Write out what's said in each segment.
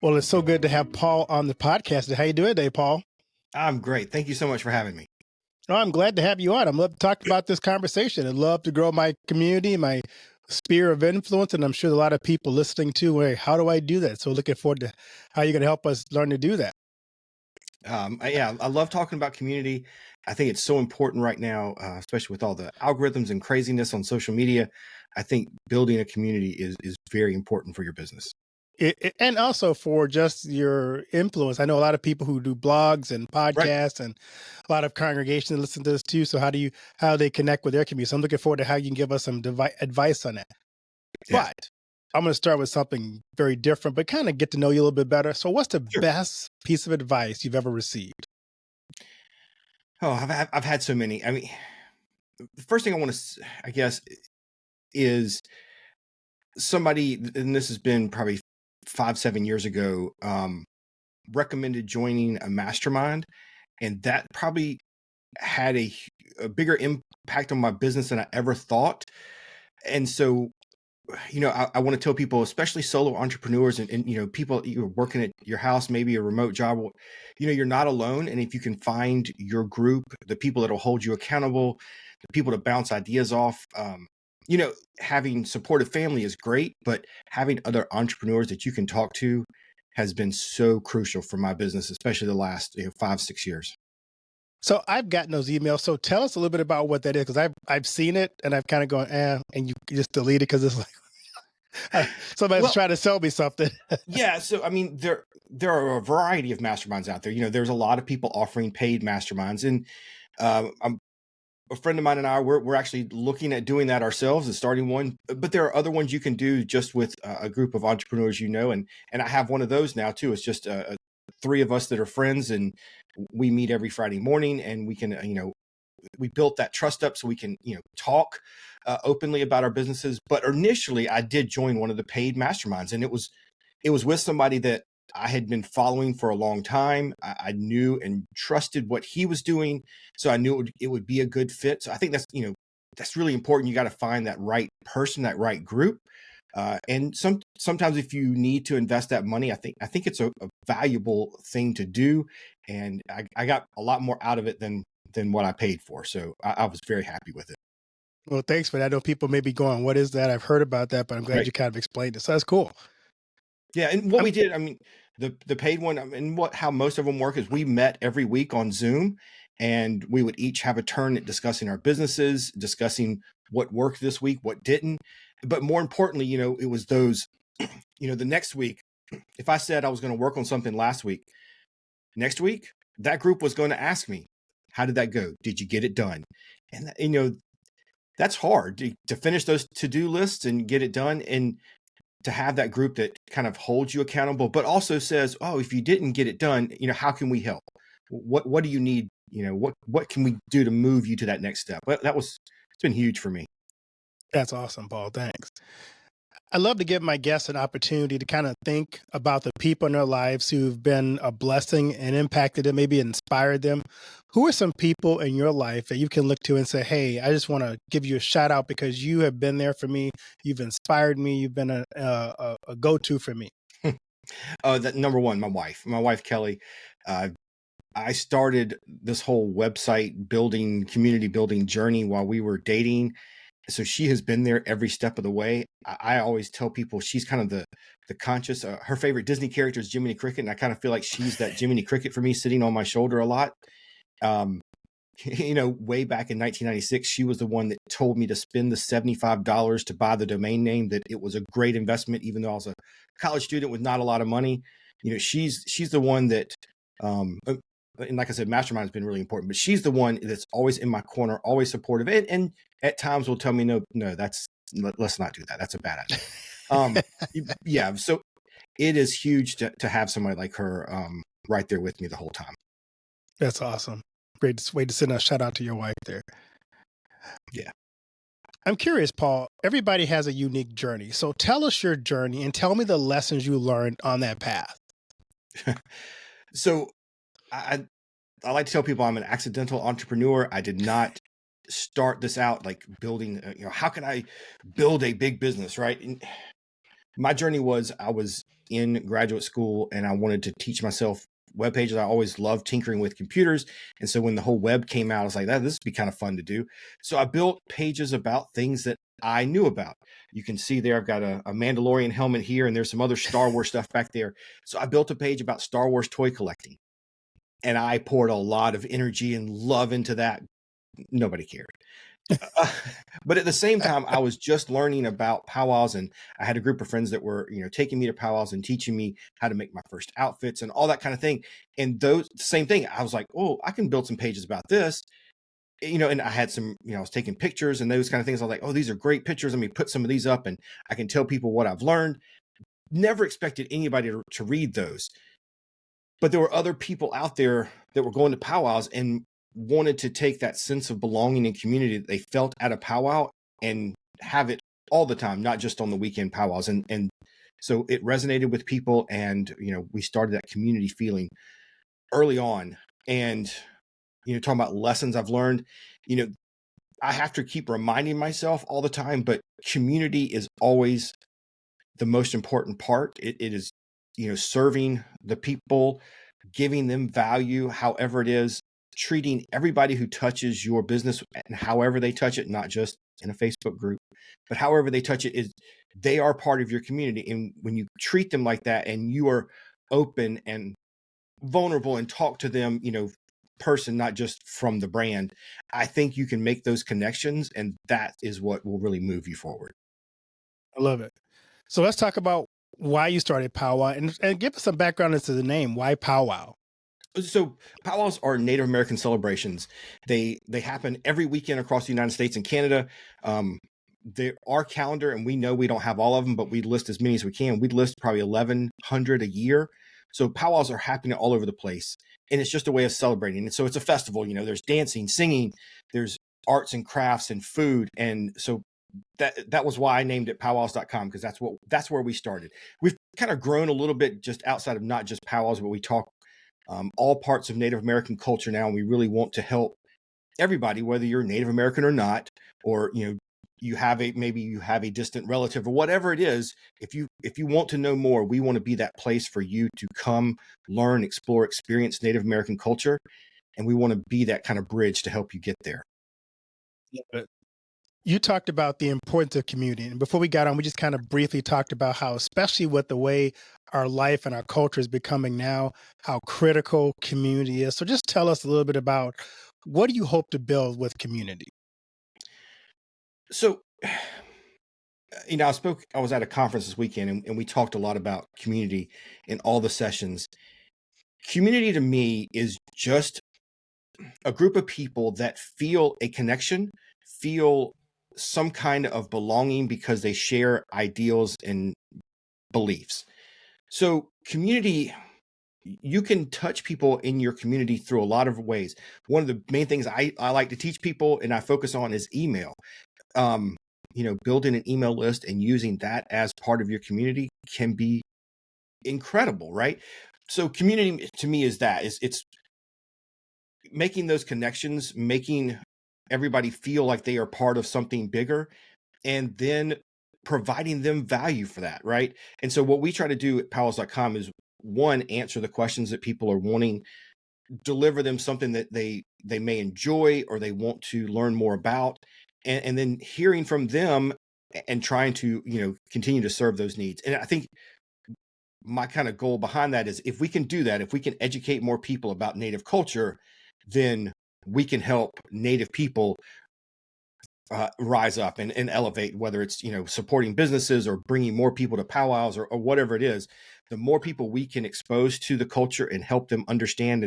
Well, it's so good to have Paul on the podcast. How you doing today, Paul? I'm great. Thank you so much for having me. Oh, I'm glad to have you on. I'm love to talk about this conversation. I'd love to grow my community, my sphere of influence, and I'm sure a lot of people listening too. Hey, how do I do that? So looking forward to how you're going to help us learn to do that. I love talking about community. I think it's so important right now, especially with all the algorithms and craziness on social media. I think building a community is very important for your business. And also for just your influence. I know a lot of people who do blogs and Right. podcasts, and a lot of congregations listen to this too. So how do they connect with their community? So I'm looking forward to how you can give us some advice on that. Yeah. But I'm going to start with something very different, but kind of get to know you a little bit better. So, what's the Sure. best piece of advice you've ever received? Oh, I've had so many. I mean, the first thing I want to, I guess, is somebody, and this has been probably 5, 7 years ago, recommended joining a mastermind, and that probably had a bigger impact on my business than I ever thought. And so, I want to tell people, especially solo entrepreneurs and people you're working at your house, maybe a remote job, you're not alone. And if you can find your group, the people that will hold you accountable, the people to bounce ideas off, having supportive family is great, but having other entrepreneurs that you can talk to has been so crucial for my business, especially the last 5, 6 years. So, I've gotten those emails. So, tell us a little bit about what that is, because I've seen it and I've kind of gone, and you just delete it because it's like somebody's Well, trying to sell me something. yeah. So, I mean, there are a variety of masterminds out there. There's a lot of people offering paid masterminds, and a friend of mine and I, we're actually looking at doing that ourselves and starting one. But there are other ones you can do just with a group of entrepreneurs, and I have one of those now too. It's just three of us that are friends, and we meet every Friday morning, and we can, we built that trust up so we can, talk openly about our businesses. But initially, I did join one of the paid masterminds, and it was with somebody that I had been following for a long time. I knew and trusted what he was doing, so I knew it would be a good fit. So I think that's really important. You got to find that right person, that right group. And sometimes if you need to invest that money, I think it's a valuable thing to do, and I got a lot more out of it than what I paid for. So I was very happy with it. Well, thanks for that. I know people may be going, "What is that?" I've heard about that, but I'm glad Right. you kind of explained it. So that's cool. Yeah, and what I'm we did, I mean, the paid one, I mean, how most of them work is we met every week on Zoom, and we would each have a turn at discussing our businesses, discussing what worked this week, what didn't. But more importantly, it was those, the next week, if I said I was going to work on something last week, next week, that group was going to ask me, how did that go? Did you get it done? And, that's hard to finish those to-do lists and get it done. And to have that group that kind of holds you accountable, but also says, "Oh, if you didn't get it done, how can we help? What do you need? What can we do to move you to that next step?" But it's been huge for me. That's awesome, Paul. Thanks. I love to give my guests an opportunity to kind of think about the people in their lives who've been a blessing and impacted them, maybe inspired them. Who are some people in your life that you can look to and say, "Hey, I just want to give you a shout out because you have been there for me. You've inspired me. You've been a go-to for me." That number one, my wife Kelly. Uh, I started this whole website building, community building journey while we were dating. So she has been there every step of the way. I always tell people she's kind of the conscious. Her favorite Disney character is Jiminy Cricket, and I kind of feel like she's that Jiminy Cricket for me, sitting on my shoulder a lot. Um, way back in 1996, she was the one that told me to spend the $75 to buy the domain name. That it was a great investment, even though I was a college student with not a lot of money. She's the one that, and like I said, mastermind has been really important. But she's the one that's always in my corner, always supportive, and at times will tell me, "No, no, let's not do that. That's a bad idea." Yeah. So it is huge to have somebody like her right there with me the whole time. That's awesome. Great way to send a shout out to your wife there. Yeah. I'm curious, Paul. Everybody has a unique journey. So tell us your journey and tell me the lessons you learned on that path. So I I like to tell people I'm an accidental entrepreneur. I did not start this out like building. How can I build a big business, right? And My journey was, I was in graduate school and I wanted to teach myself web pages. I always loved tinkering with computers. And so when the whole web came out, I was like, this would be kind of fun to do. So I built pages about things that I knew about. You can see there, I've got a Mandalorian helmet here, and there's some other Star Wars stuff back there. So I built a page about Star Wars toy collecting. And I poured a lot of energy and love into that. Nobody cared. But at the same time, I was just learning about powwows, and I had a group of friends that were, taking me to powwows and teaching me how to make my first outfits and all that kind of thing. And those, same thing, I was like, oh, I can build some pages about this, and I had some, I was taking pictures and those kind of things. I was like, oh, these are great pictures. Let me put some of these up and I can tell people what I've learned. Never expected anybody to read those. But there were other people out there that were going to powwows and wanted to take that sense of belonging and community that they felt at a powwow and have it all the time, not just on the weekend powwows. And so it resonated with people, and we started that community feeling early on. And talking about lessons I've learned, I have to keep reminding myself all the time, but community is always the most important part. It is serving the people, giving them value, however it is, treating everybody who touches your business and however they touch it, not just in a Facebook group, but however they touch it, is they are part of your community. And when you treat them like that and you are open and vulnerable and talk to them, person, not just from the brand, I think you can make those connections, and that is what will really move you forward. I love it. So let's talk about why you started powwow, and give us some background into the name. Why powwow? So powwows are Native American celebrations. They happen every weekend across the United States and Canada. Our calendar, and we know we don't have all of them, but we list as many as we can. We list probably 1,100 a year. So powwows are happening all over the place, and it's just a way of celebrating. And so it's a festival. There's dancing, singing, there's arts and crafts and food, and so that was why I named it powwows.com, because that's where we started. We've kind of grown a little bit just outside of not just powwows, but we talk all parts of Native American culture now, and we really want to help everybody, whether you're Native American or not, or maybe you have a distant relative or whatever it is. If you want to know more, we want to be that place for you to come, learn, explore, experience Native American culture, and we want to be that kind of bridge to help you get there. You talked about the importance of community. And before we got on, we just kind of briefly talked about how, especially with the way our life and our culture is becoming now, how critical community is. So just tell us a little bit about, what do you hope to build with community? So, I was at a conference this weekend, and we talked a lot about community in all the sessions. Community to me is just a group of people that feel a connection, feel some kind of belonging because they share ideals and beliefs. So community, you can touch people in your community through a lot of ways. One of the main things I like to teach people and I focus on is email. Building an email list and using that as part of your community can be incredible, right? So community to me is it's making those connections, making everybody feel like they are part of something bigger, and then providing them value for that, right? And so what we try to do at powwows.com is, one, answer the questions that people are wanting, deliver them something that they may enjoy or they want to learn more about, and then hearing from them and trying to continue to serve those needs. And I think my kind of goal behind that is, if we can do that, if we can educate more people about Native culture, then we can help Native people rise up and elevate, whether it's supporting businesses or bringing more people to powwows or whatever it is. The more people we can expose to the culture and help them understand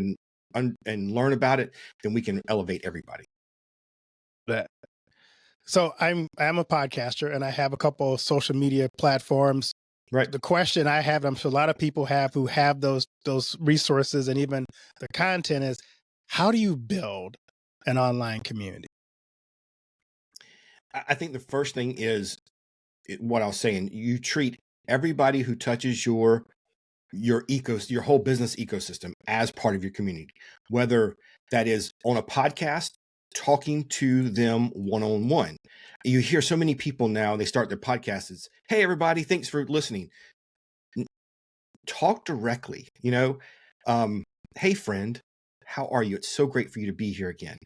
and learn about it, then we can elevate everybody. That. So I'm a podcaster, and I have a couple of social media platforms. Right. The question I have, I'm sure a lot of people have who have those resources and even the content, is, how do you build an online community? I think the first thing is what I was saying. You treat everybody who touches your whole business ecosystem as part of your community, whether that is on a podcast, talking to them one-on-one. you hear so many people now, they start their podcasts. It's, hey, everybody, thanks for listening. Talk directly, hey, friend, how are you? It's so great for you to be here again.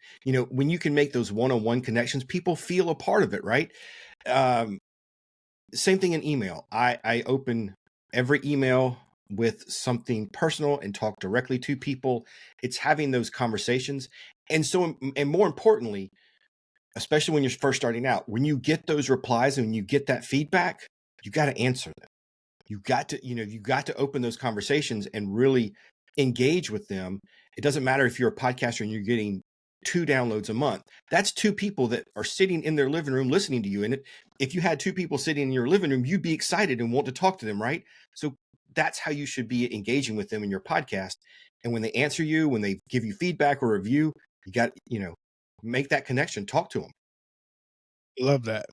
When you can make those one-on-one connections, people feel a part of it, right? Same thing in email. I open every email with something personal and talk directly to people. It's having those conversations. And more importantly, especially when you're first starting out, when you get those replies and when you get that feedback, you got to answer them. You got to open those conversations and really engage with them. It doesn't matter if you're a podcaster and you're getting 2 downloads a month. That's 2 people that are sitting in their living room listening to you. And if you had 2 people sitting in your living room, you'd be excited and want to talk to them, right? So that's how you should be engaging with them in your podcast. And when they answer you, when they give you feedback or review, you got, make that connection, talk to them. Love that.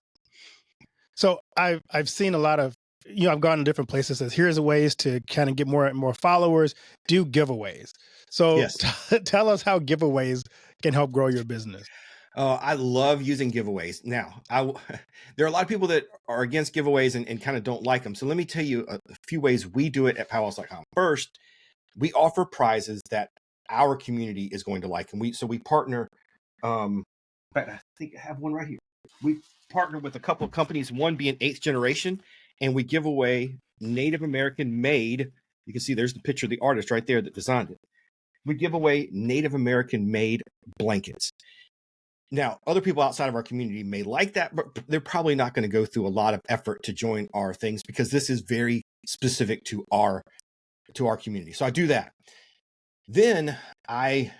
So I've seen a lot of, I've gone to different places. Says here's ways to kind of get more and more followers. Do giveaways. So Yes. tell us how giveaways can help grow your business. I love using giveaways. Now, there are a lot of people that are against giveaways and kind of don't like them. So let me tell you a few ways we do it at powwows.com. First, we offer prizes that our community is going to like. And we partner, in fact, I think I have one right here. We partner with a couple of companies, one being 8th Generation, and we give away Native American made. You can see there's the picture of the artist right there that designed it. We give away Native American made blankets. Now, other people outside of our community may like that, but they're probably not going to go through a lot of effort to join our things because this is very specific to our community. So I do that. Then I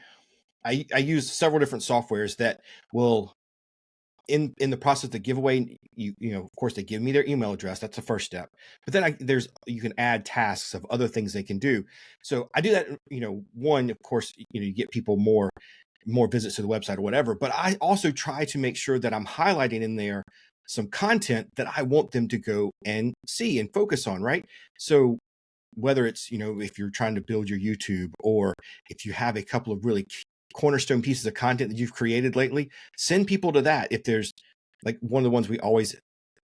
use several different softwares that will, in the process of the giveaway, of course they give me their email address. That's the first step. But then you can add tasks of other things they can do. So I do that. One, of course, you get people more visits to the website or whatever. But I also try to make sure that I'm highlighting in there some content that I want them to go and see and focus on, right? So whether it's, if you're trying to build your YouTube, or if you have a couple of really cornerstone pieces of content that you've created lately, send people to that. If there's, like, one of the ones we always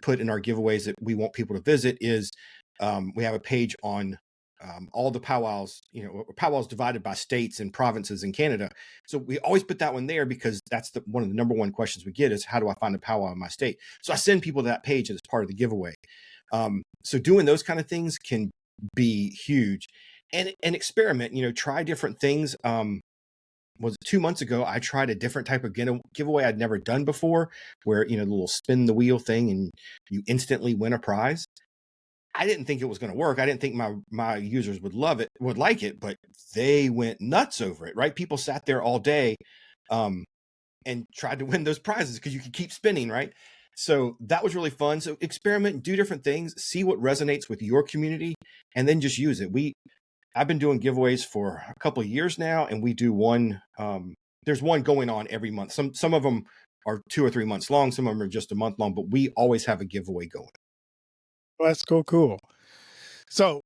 put in our giveaways that we want people to visit is, we have a page on all the powwows, powwows divided by states and provinces in Canada. So we always put that one there because that's one of the number one questions we get is, how do I find a powwow in my state? So I send people to that page as part of the giveaway. So doing those kind of things can be huge. And experiment, try different things. Was it 2 months ago, I tried a different type of giveaway I'd never done before, where, the little spin the wheel thing and you instantly win a prize. I didn't think it was going to work. I didn't think my users would like it, but they went nuts over it, right? People sat there all day and tried to win those prizes because you could keep spinning, right? So that was really fun. So experiment, do different things, see what resonates with your community, and then just use it. I've been doing giveaways for a couple of years now, and we do one. There's one going on every month. Some of them are 2 or 3 months long. Some of them are just a month long, but we always have a giveaway going. Well, that's cool. So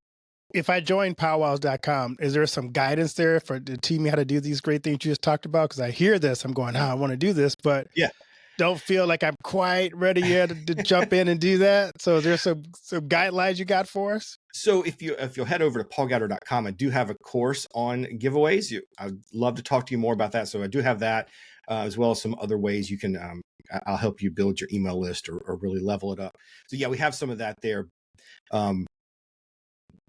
if I join powwows.com, is there some guidance there to teach me how to do these great things you just talked about? Because I hear this, I'm going, I want to do this, but yeah, don't feel like I'm quite ready yet to jump in and do that. So there's some guidelines you got for us? So if you'll head over to paulgowder.com, I do have a course on giveaways. I'd love to talk to you more about that. So I do have that, as well as some other ways you can, I'll help you build your email list or really level it up. So yeah, we have some of that there.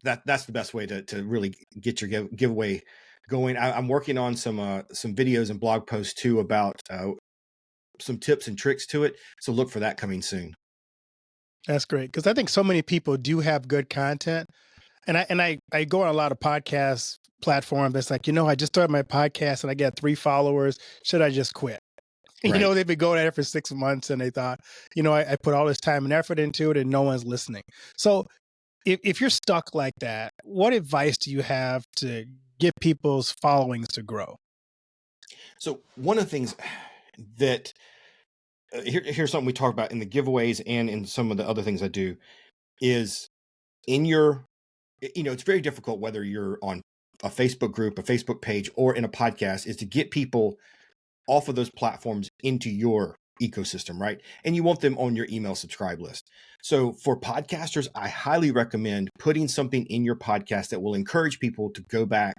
That's the best way to really get your giveaway going. I'm working on some videos and blog posts too about some tips and tricks to it. So look for that coming soon. That's great. Because I think so many people do have good content. And I go on a lot of podcast platforms that's like, I just started my podcast and I got 3 followers. Should I just quit? Right. They've been going at it for 6 months and they thought, I put all this time and effort into it and no one's listening. So if you're stuck like that, what advice do you have to get people's followings to grow? So one of the things that here's something we talk about in the giveaways and in some of the other things I do is in your, it's very difficult whether you're on a Facebook group, a Facebook page, or in a podcast, is to get people off of those platforms into your ecosystem, right? And you want them on your email subscribe list. So for podcasters, I highly recommend putting something in your podcast that will encourage people to go back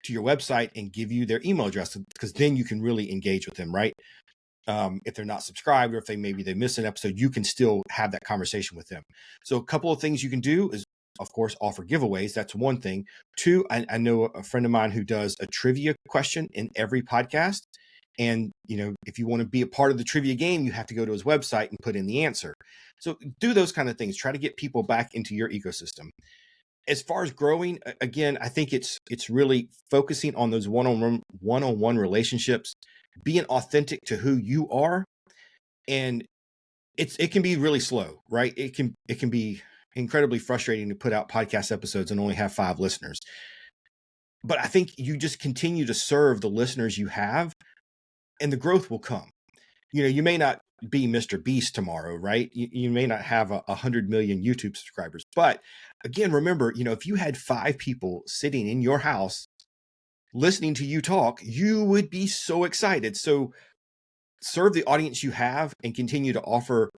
to your website and give you their email address, because then you can really engage with them, right? If they're not subscribed, or if they miss an episode, you can still have that conversation with them. So a couple of things you can do is, of course, offer giveaways. That's one thing. Two, I know a friend of mine who does a trivia question in every podcast. And, if you want to be a part of the trivia game, you have to go to his website and put in the answer. So do those kind of things. Try to get people back into your ecosystem. As far as growing, again, I think it's really focusing on those one-on-one relationships, being authentic to who you are. And it can be really slow, right? It can be incredibly frustrating to put out podcast episodes and only have 5 listeners. But I think you just continue to serve the listeners you have, and the growth will come. You may not be Mr. Beast tomorrow, right? You may not have 100 million YouTube subscribers. But again, remember, if you had 5 people sitting in your house listening to you talk, you would be so excited. So serve the audience you have and continue to offer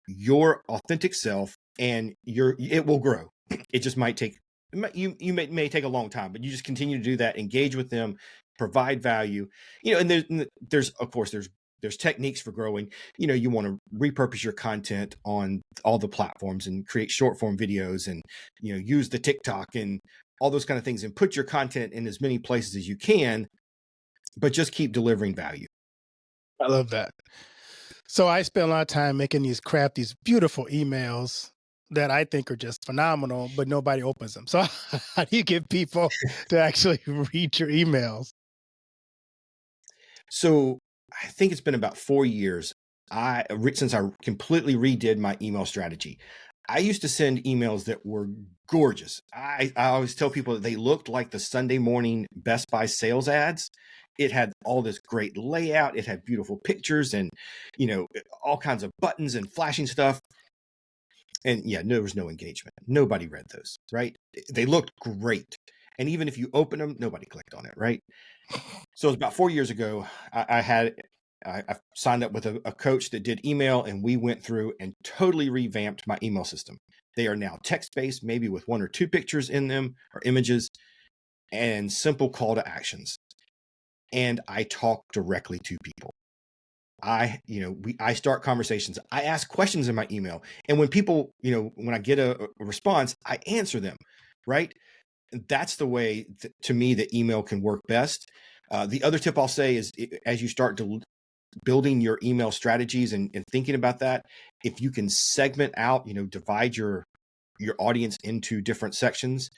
your authentic self, and it will grow. It just might take, you may take a long time, but you just continue to do that, engage with them, provide value, and there's of course there's techniques for growing. You want to repurpose your content on all the platforms and create short form videos, and use the TikTok and all those kind of things, and put your content in as many places as you can, but just keep delivering value. I love that. So I spend a lot of time making these beautiful emails that I think are just phenomenal, but nobody opens them. So how do you get people to actually read your emails? So I think it's been about 4 years since I completely redid my email strategy. I used to send emails that were gorgeous. I always tell people that they looked like the Sunday morning Best Buy sales ads. It had all this great layout. It had beautiful pictures and, all kinds of buttons and flashing stuff. And yeah, there was no engagement. Nobody read those, right? They looked great. And even if you open them, nobody clicked on it, right? So it was about 4 years ago. I signed up with a coach that did email, and we went through and totally revamped my email system. They are now text-based, maybe with 1 or 2 pictures in them or images, and simple call to actions. And I talk directly to people. I start conversations. I ask questions in my email. And when people, when I get a response, I answer them, right? That's the way, to me, that email can work best. The other tip I'll say is, as you start building your email strategies and thinking about that, if you can segment out, divide your audience into different sections,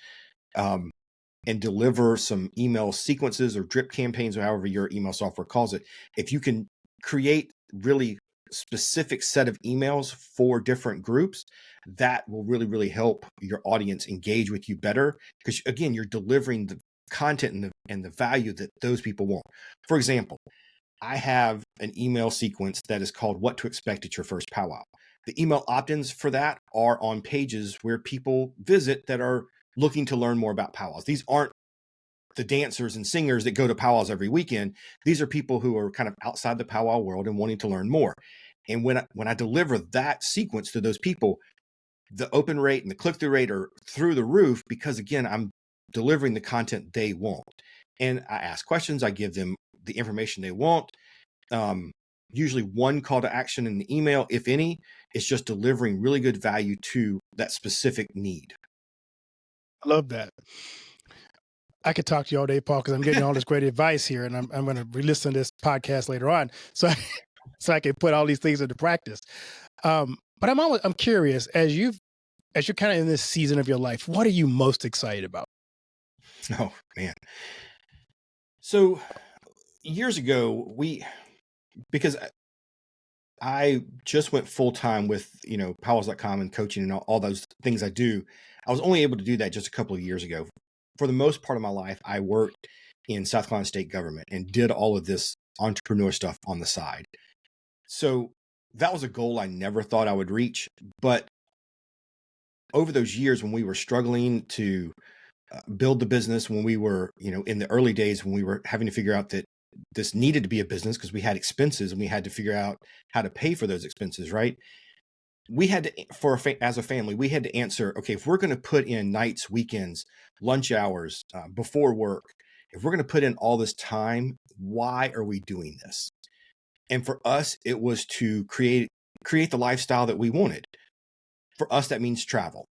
and deliver some email sequences or drip campaigns, or however your email software calls it. If you can create really specific set of emails for different groups, that will really, really help your audience engage with you better, because again, you're delivering the content and the value that those people want. For example, I have an email sequence that is called What to Expect at Your First Powwow. The email opt-ins for that are on pages where people visit that are looking to learn more about powwows. These aren't the dancers and singers that go to powwows every weekend. These are people who are kind of outside the powwow world and wanting to learn more. And when I deliver that sequence to those people, the open rate and the click-through rate are through the roof, because again, I'm delivering the content they want. And I ask questions, I give them the information they want. Usually 1 call to action in the email, if any. It's just delivering really good value to that specific need. I love that. I could talk to you all day, Paul, because I'm getting all this great advice here, and I'm going to re-listen to this podcast later on, so I can put all these things into practice. But I'm curious, as you're kind of in this season of your life, what are you most excited about? Oh man. So years ago, because I just went full time with, powwows.com and coaching and all those things I do. I was only able to do that just a couple of years ago. For the most part of my life, I worked in South Carolina state government and did all of this entrepreneur stuff on the side. So that was a goal I never thought I would reach. But over those years, when we were struggling to build the business, when we were, in the early days, when we were having to figure out that this needed to be a business because we had expenses and we had to figure out how to pay for those expenses, right? We had to, as a family, we had to answer, okay, if we're going to put in nights, weekends, lunch hours, before work, if we're going to put in all this time, why are we doing this? And for us, it was to create the lifestyle that we wanted. For us, that means travel.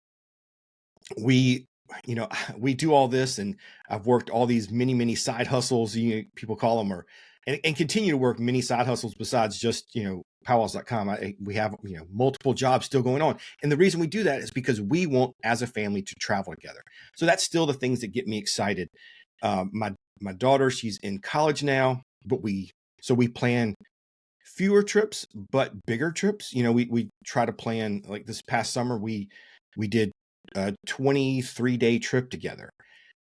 We, we do all this, and I've worked all these many side hustles, people call them, and continue to work many side hustles besides just, powwows.com. We have, multiple jobs still going on. And the reason we do that is because we want, as a family, to travel together. So that's still the things that get me excited. My daughter, she's in college now, but we plan fewer trips, but bigger trips. We try to plan, like this past summer, we did a 23-day trip together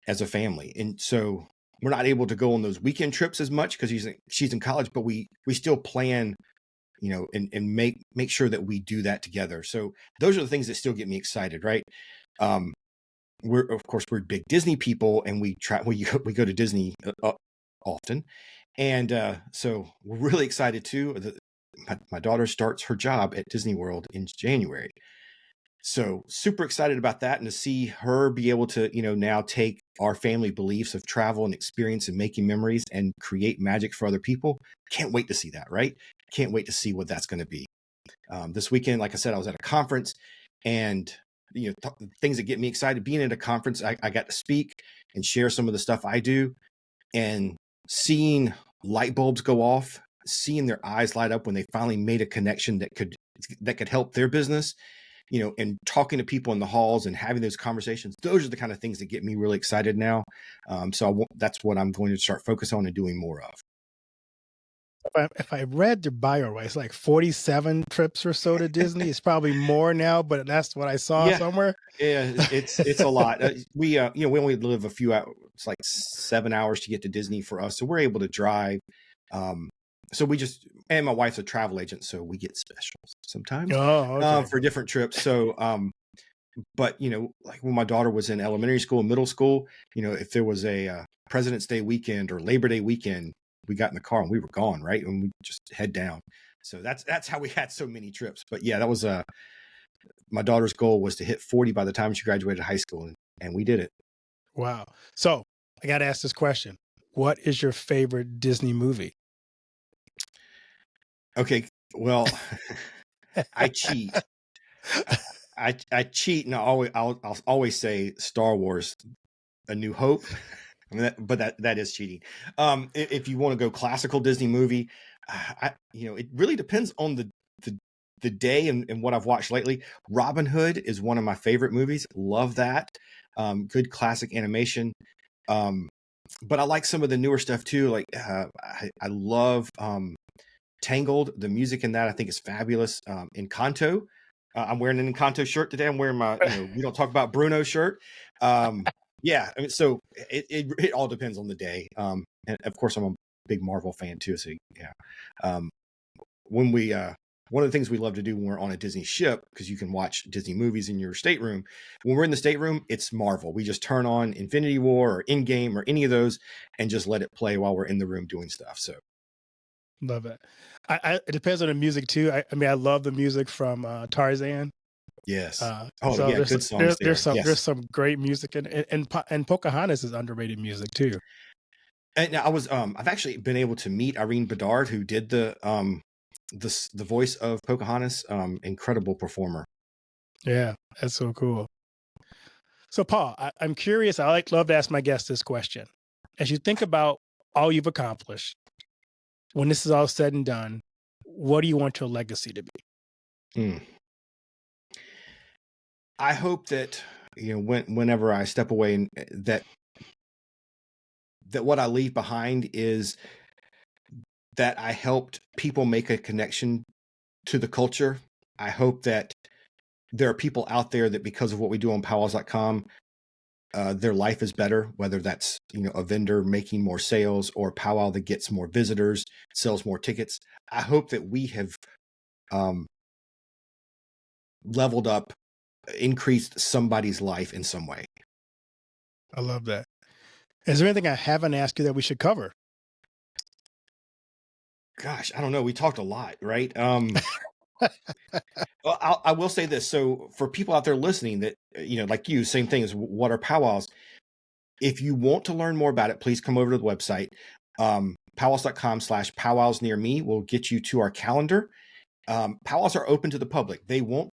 as a family. And so we're not able to go on those weekend trips as much because she's in college, but we still plan, and make sure that we do that together. So those are the things that still get me excited, right? We're big Disney people, and we go to Disney often. And so we're really excited too. My daughter starts her job at Disney World in January. So super excited about that, and to see her be able to, now take our family beliefs of travel and experience and making memories and create magic for other people. Can't wait to see that, right? Can't wait to see what that's going to be. This weekend, like I said, I was at a conference, and things that get me excited, being at a conference, I got to speak and share some of the stuff I do, and seeing light bulbs go off, seeing their eyes light up when they finally made a connection that could help their business, and talking to people in the halls and having those conversations. Those are the kind of things that get me really excited now. So that's what I'm going to start focusing on and doing more of. If I read your bio right, it's like 47 trips or so to Disney. It's probably more now, but that's what I saw Yeah. somewhere. Yeah, it's a lot. We only live a few hours. It's like 7 hours to get to Disney for us, so we're able to drive. So and my wife's a travel agent, so we get specials sometimes Oh, okay. for different trips. So, but like when my daughter was in elementary school and middle school, if there was a President's Day weekend or Labor Day weekend, we got in the car and we were gone, right? And we just head down. So that's how we had so many trips. But yeah, that was my daughter's goal was to hit 40 by the time she graduated high school, and we did it. Wow. So I got to ask this question. What is your favorite Disney movie? Okay, well, I cheat. I cheat, and I'll always say Star Wars: A New Hope. I mean, but that is cheating. If you want to go classical Disney movie, it really depends on the day and what I've watched lately. Robin Hood is one of my favorite movies. Love that. Good classic animation. But I like some of the newer stuff too. Like I love Tangled. The music in that I think is fabulous. Encanto. I'm wearing an Encanto shirt today. I'm wearing my we don't talk about Bruno shirt. Yeah, I mean, so it all depends on the day. And of course, I'm a big Marvel fan too. So yeah, when we one of the things we love to do when we're on a Disney ship, because you can watch Disney movies in your stateroom. When we're in the stateroom, it's Marvel. We just turn on Infinity War or Endgame or any of those and just let it play while we're in the room doing stuff. So Love it. It depends on the music too. I mean, I love the music from Tarzan. yes. So Yeah, good songs there. there's Yes. some great music, and Pocahontas is underrated music too. And now I've actually been able to meet Irene Bedard, who did the voice of Pocahontas. Incredible performer. Yeah, that's so cool. So Paul, I'm curious. Love to ask my guests this question. As you think about all you've accomplished, when this is all said and done, what do you want your legacy to be? Mm. I hope that whenever I step away, and that what I leave behind is that I helped people make a connection to the culture. I hope that there are people out there that, because of what we do on powwows.com, their life is better, whether that's a vendor making more sales or powwow that gets more visitors, sells more tickets. I hope that we have leveled up, increased somebody's life in some way. I love that. Is there anything I haven't asked you that we should cover? Gosh, I don't know. We talked a lot, right? Well, I will say this. So for people out there listening that, like you, same thing as what are powwows? If you want to learn more about it, please come over to the website. Powwows.com/powwows near me will get you to our calendar. Powwows are open to the public. They want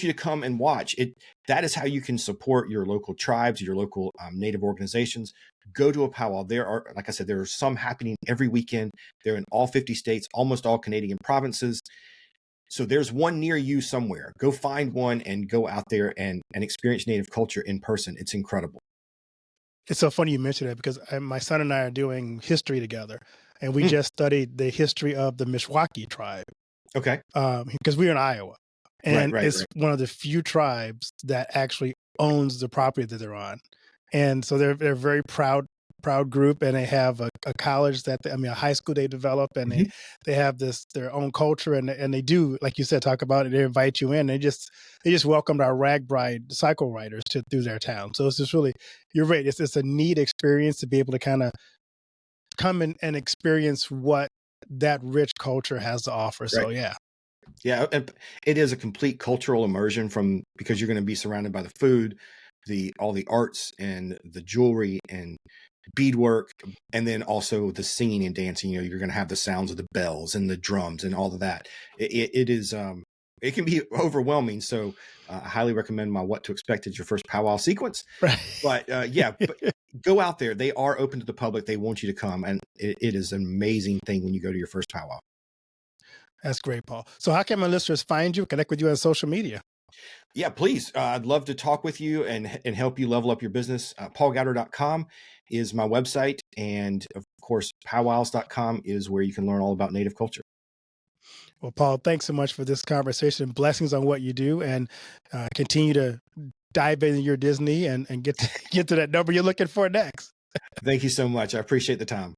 you to come and watch it. That is how you can support your local tribes, your local native organizations. Go to a powwow. There are, like I said, there are some happening every weekend. They're in all 50 states, almost all Canadian provinces. So there's one near you somewhere. Go find one and go out there and experience native culture in person. It's incredible. It's so funny you mentioned that because my son and I are doing history together, and we Mm, just studied the history of the Mishwaki tribe okay. because we're in Iowa, Right, and right, it's right. one of the few tribes that actually owns the property that they're on, and so they're a very proud group, and they have a college a high school they develop, and Mhm. they have this their own culture, and they do, like you said, talk about it. They invite you in. They just welcomed our rag bride cycle riders to through their town. So it's just really, you're right. It's a neat experience to be able to kind of come in and experience what that rich culture has to offer. Right. So yeah. Yeah, and it is a complete cultural immersion from because you're going to be surrounded by the food, the all the arts and the jewelry and beadwork, and then also the singing and dancing. You're going to have the sounds of the bells and the drums and all of that. It is it can be overwhelming. So I highly recommend my What to Expect as your first powwow sequence. Right. But yeah, but go out there. They are open to the public. They want you to come, and it is an amazing thing when you go to your first powwow. That's great, Paul. So how can my listeners find you, connect with you on social media? Yeah, please. I'd love to talk with you and help you level up your business. PaulGowder.com is my website. And of course, powwows.com is where you can learn all about native culture. Well, Paul, thanks so much for this conversation. Blessings on what you do, and continue to dive into your Disney and get to, get to that number you're looking for next. Thank you so much. I appreciate the time.